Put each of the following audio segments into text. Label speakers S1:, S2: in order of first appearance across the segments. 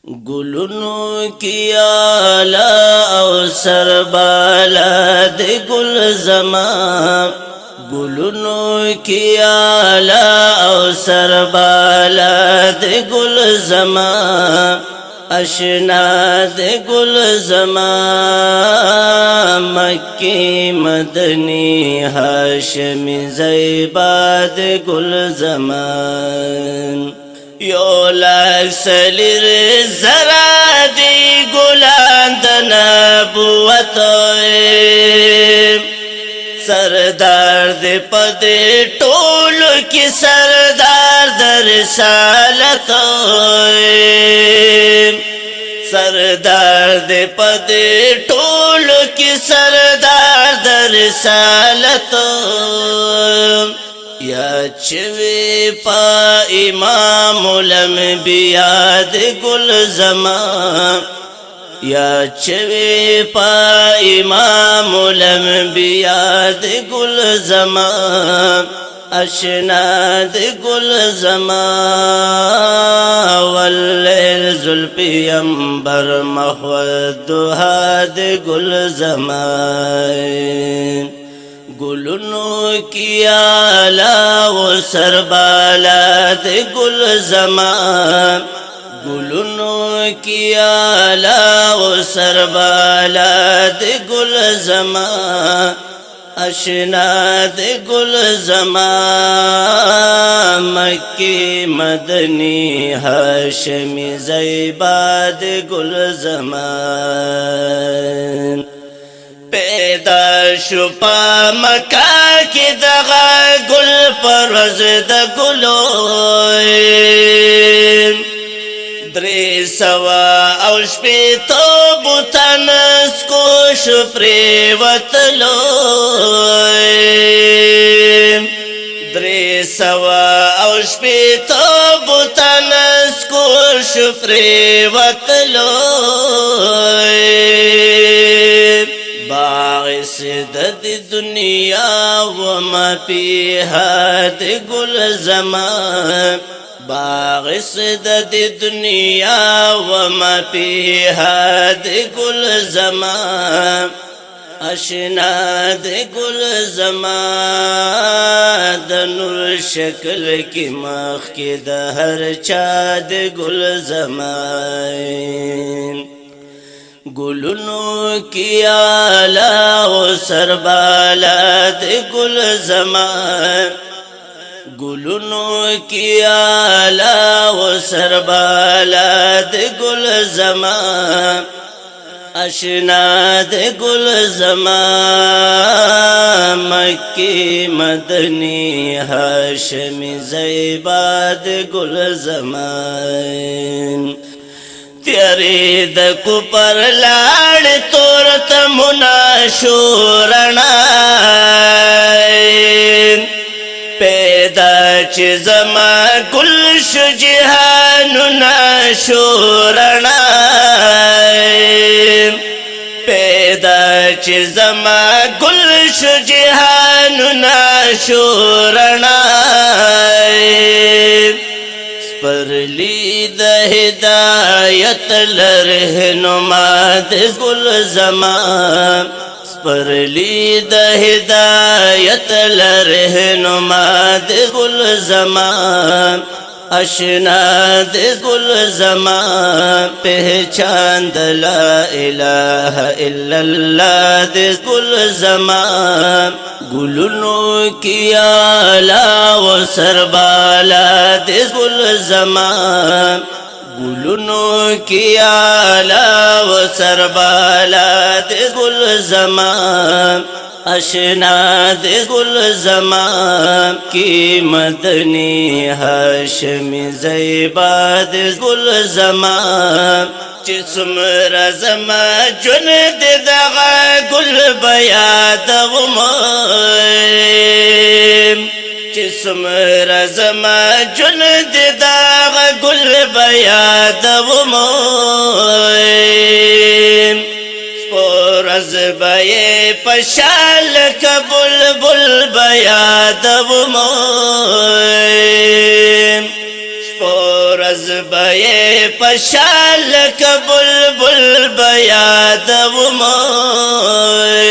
S1: गुलनो की आला और सरबाला दे गुल जमा। गुलनो की आला और सरबाला दे गुल जमा। अशना दे गुल जमा। मक्की मदनी हाशमी ज़ैबा दे गुल जमा। योला सलिर जरा दी गुलांद नबुवत सरदार दे पदे टोल की सरदार दर सालत सरदार दे पदे टोल की सरदार दर सालत या चवे पा इमामुल अंबिया दे गुल जमा। या चवे पा इमामुल अंबिया दे गुल जमा। अशना दे गुल जमा। वल्लैल जुल्फी अंबर महवद दुहा दे गुल जमा। गुलनो की आला वो सरबाला दे गुल जमा। गुलनो की आला वो सरबाला दे गुल जमा। अशना दे गुल जमा। मक्की मदनी हाशमी ज़ैबा दे गुल जमा। पैदा शुपा मक्का की दगा गुल पर द गुलो द्रे सवा और तो बुतन को शुप्रे वतलो द्रे सवा और तो बुतन को शुप्रे वतलो बाइस दद दुनिया व मपीहा दे गुल जमा। बाइस दद दुनिया व मपीहा दे गुल जमा। अशना दे गुल जमा। दनुर शक्ल की मख के दहर चाद गुल जमा। गुलनो की आला वो सरबाला दे गुल जमा। गुलनो की आला वो सरबाला दे गुल जमा। अशना दे गुल जमा। मक्की मदनी हाशमी ज़ैबा दे गुल जमा। तेरे दकु पर लाड़ तोरत मुना शोरणा पैदा चिजमा गुलश जिहानु ना शोरणा पैदा चिजमा गुलश जिहानु ना शोरणा परली द हिदायत लरहनुमा दे गुल जमा। परली द हिदायत लरहनुमा दे गुल जमा। अशना दे गुल जमा। पहचान द ला इलाहा इल्लल्लाह दे गुल जमा। गुलनो की आला वो सरबाला दे गुल जमा। गुलनो की आला वो सरबाला दे गुल जमा। अशना दे गुल जमा। की मदनी हाशमी ज़ैबा दे गुल जमा। जिस्म रज़मा जुन दे दगा गुल बया दवम। जिस्म रज़मा जुन दे दगा गुल बया दवम। रज बये पशाल का बुलबुल बया दवम। پورز بے پشال کا بلبل بیاد وموئے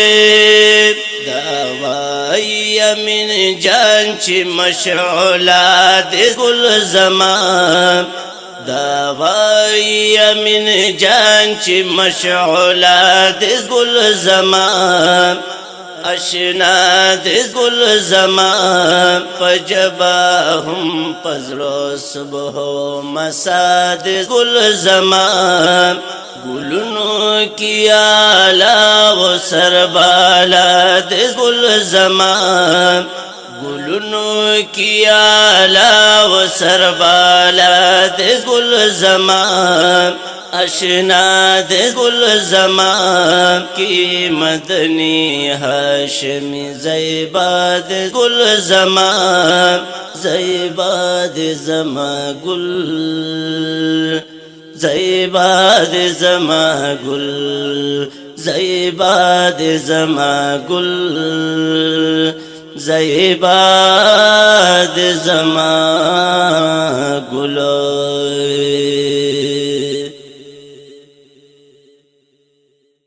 S1: دوائی امین جان چی مشعولات گل زمان دوائی امین جان چی مشعولات گل زمان اشنا دس گل زمان پجباہم پزلو صبح و مسا دس گل زمان گلنو کی آلا و سربالا دس گل زمان گلنو کی آلا و سربالا دس گل زمان اشنا دس گل زمان کی مدنی ہاشمی زیبا دس گل زمان زیبا دس زمان گل زیبا دس زمان گل زیبا دس زمان گل زیبا دس زمان گل